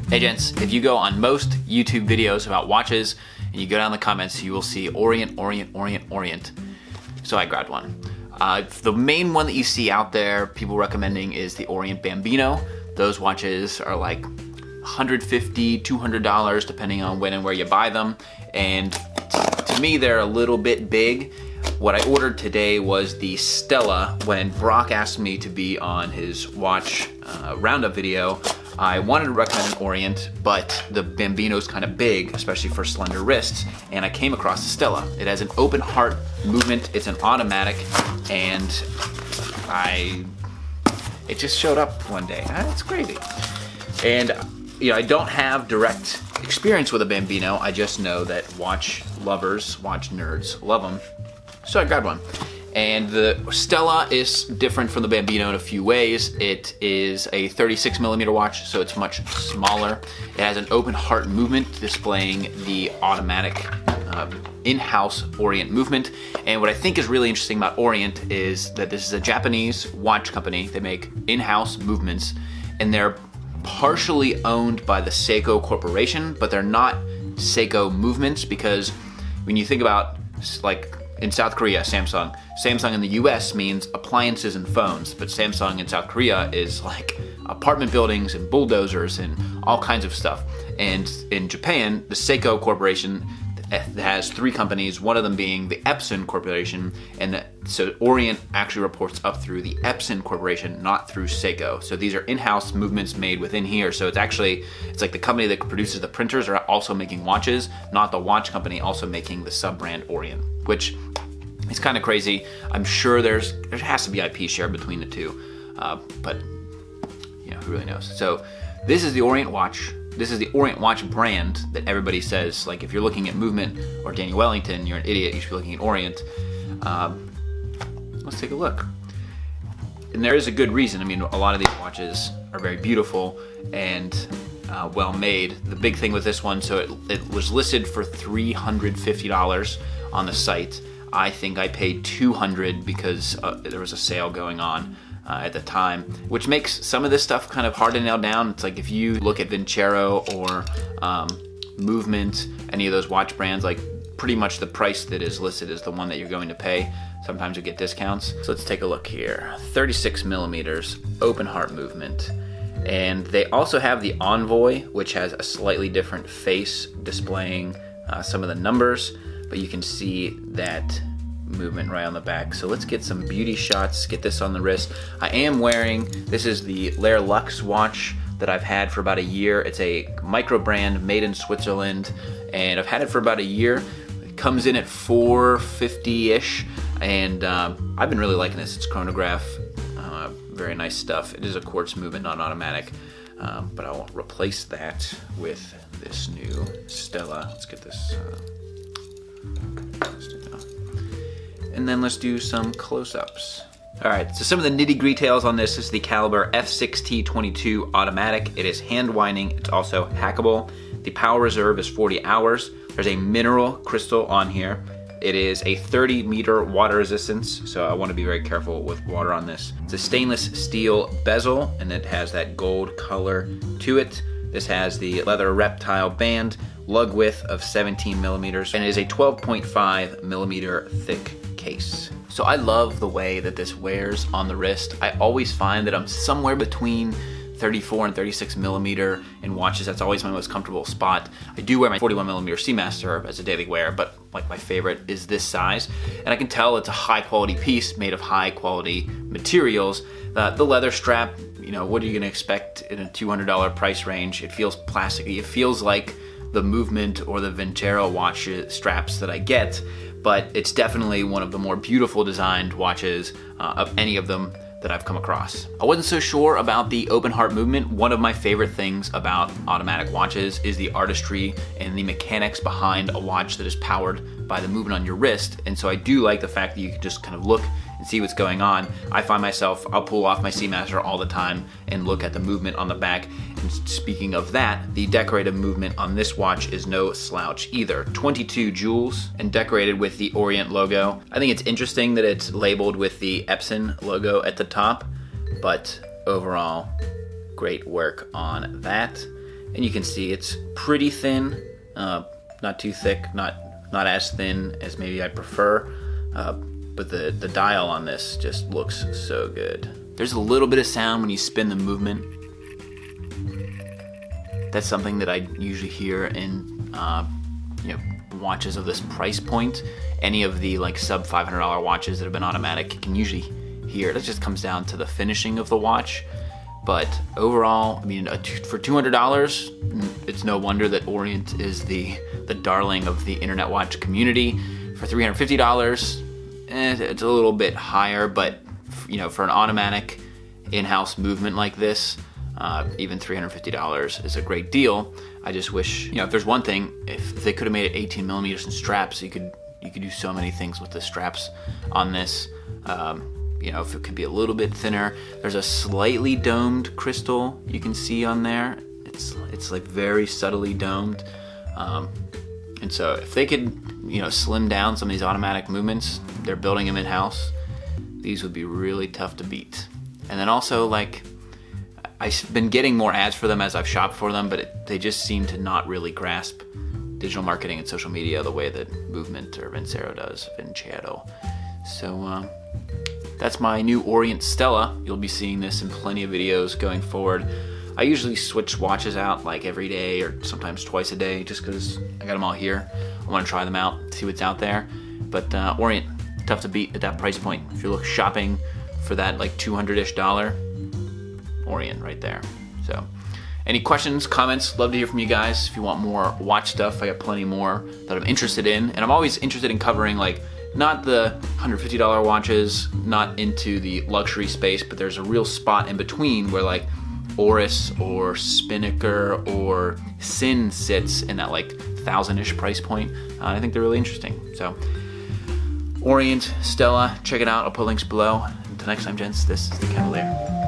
Hey gents, if you go on most YouTube videos about watches and you go down the comments, you will see Orient, Orient, Orient, Orient. So I grabbed one. The main one that you see out there, people recommending, is the Orient Bambino. Those watches are like $150, $200 depending on when and where you buy them. And to me, they're a little bit big. What I ordered today was the Stella. When Brock asked me to be on his watch roundup video, I wanted to recommend an Orient, but the Bambino's kind of big, especially for slender wrists, and I came across the Stella. It has an open heart movement, it's an automatic, and it just showed up one day. It's crazy. And you know, I don't have direct experience with a Bambino, I just know that watch lovers, watch nerds love them, so I grabbed one. And the Stella is different from the Bambino in a few ways. It is a 36mm watch, so it's much smaller. It has an open heart movement displaying the automatic in-house Orient movement. And what I think is really interesting about Orient is that this is a Japanese watch company. They make in-house movements, and they're partially owned by the Seiko Corporation, but they're not Seiko movements, because when you think about, like, in South Korea, Samsung in the US means appliances and phones, but Samsung in South Korea is like apartment buildings and bulldozers and all kinds of stuff. And in Japan, the Seiko Corporation has three companies, one of them being the Epson Corporation, and so Orient actually reports up through the Epson Corporation, not through Seiko. So these are in-house movements made within here. So it's like the company that produces the printers are also making watches, not the watch company also making the sub-brand Orient, which is kind of crazy. I'm sure there has to be IP share between the two, but you know, who really knows? So this is the Orient watch. This is the Orient watch brand that everybody says, like, if you're looking at movement or Daniel Wellington, you're an idiot, you should be looking at Orient. Let's take a look. And there is a good reason. I mean, a lot of these watches are very beautiful and well made. The big thing with this one, so it was listed for $350 on the site. I think I paid $200 because there was a sale going on at the time, which makes some of this stuff kind of hard to nail down. It's like if you look at Vincero or Movement, any of those watch brands, like pretty much the price that is listed is the one that you're going to pay. Sometimes you get discounts. So let's take a look here. 36mm, open heart movement. And they also have the Envoy, which has a slightly different face displaying some of the numbers, but you can see that movement right on the back. So let's get some beauty shots, get this on the wrist. I am wearing, this is the Lair Lux watch that I've had for about a year. It's a micro brand made in Switzerland, and I've had it for about a year. It comes in at $450-ish, and I've been really liking this. It's chronograph, very nice stuff. It is a quartz movement, not automatic, but I'll replace that with this new Stella. Let's get this and then let's do some close-ups. All right, so some of the nitty-gritty details on this is the caliber F6T22 automatic. It is hand winding, it's also hackable. The power reserve is 40 hours. There's a mineral crystal on here. It is a 30-meter water resistance, so I want to be very careful with water on this. It's a stainless steel bezel, and it has that gold color to it. This has the leather reptile band, lug width of 17mm, and it is a 12.5mm thick case. So I love the way that this wears on the wrist. I always find that I'm somewhere between 34 and 36mm in watches. That's always my most comfortable spot. I do wear my 41mm Seamaster as a daily wear, but like my favorite is this size. And I can tell it's a high quality piece made of high quality materials. The leather strap, you know, what are you gonna expect in a $200 price range? It feels plasticky. It feels like the Movement or the Vincero watch straps that I get, but it's definitely one of the more beautiful designed watches of any of them that I've come across. I wasn't so sure about the open heart movement. One of my favorite things about automatic watches is the artistry and the mechanics behind a watch that is powered by the movement on your wrist. And so I do like the fact that you can just kind of look and see what's going on. I find myself, I'll pull off my Seamaster all the time and look at the movement on the back. And speaking of that, the decorative movement on this watch is no slouch either. 22 jewels and decorated with the Orient logo. I think it's interesting that it's labeled with the Epson logo at the top, but overall, great work on that. And you can see it's pretty thin, not too thick, not as thin as maybe I prefer, but the dial on this just looks so good. There's a little bit of sound when you spin the movement. That's something that I usually hear in watches of this price point. Any of the like sub $500 watches that have been automatic, you can usually hear it. It just comes down to the finishing of the watch. But overall, I mean, for $200, it's no wonder that Orient is the darling of the internet watch community. For $350, it's a little bit higher, but for an automatic in-house movement like this, even $350 is a great deal. I just wish, if there's one thing, if they could have made it 18 millimeters in straps, you could do so many things with the straps on this. If it could be a little bit thinner. There's a slightly domed crystal you can see on there. It's like very subtly domed. And so if they could, slim down some of these automatic movements, they're building them in-house, these would be really tough to beat. And then also, like, I've been getting more ads for them as I've shopped for them, but they just seem to not really grasp digital marketing and social media the way that Movement or Vincero does, Vincero. So that's my new Orient Stella. You'll be seeing this in plenty of videos going forward. I usually switch watches out like every day or sometimes twice a day just because I got them all here. I want to try them out, see what's out there. But Orient, tough to beat at that price point. If you're shopping for that like $200-ish, Orient right there. So any questions, comments, love to hear from you guys. If you want more watch stuff, I got plenty more that I'm interested in. And I'm always interested in covering like not the $150 watches, not into the luxury space, but there's a real spot in between where like Oris or Spinnaker or Sin sits in that like 1,000-ish price point. I think they're really interesting. So Orient, Stella, check it out. I'll put links below. Until next time, gents, this is the Kavalier.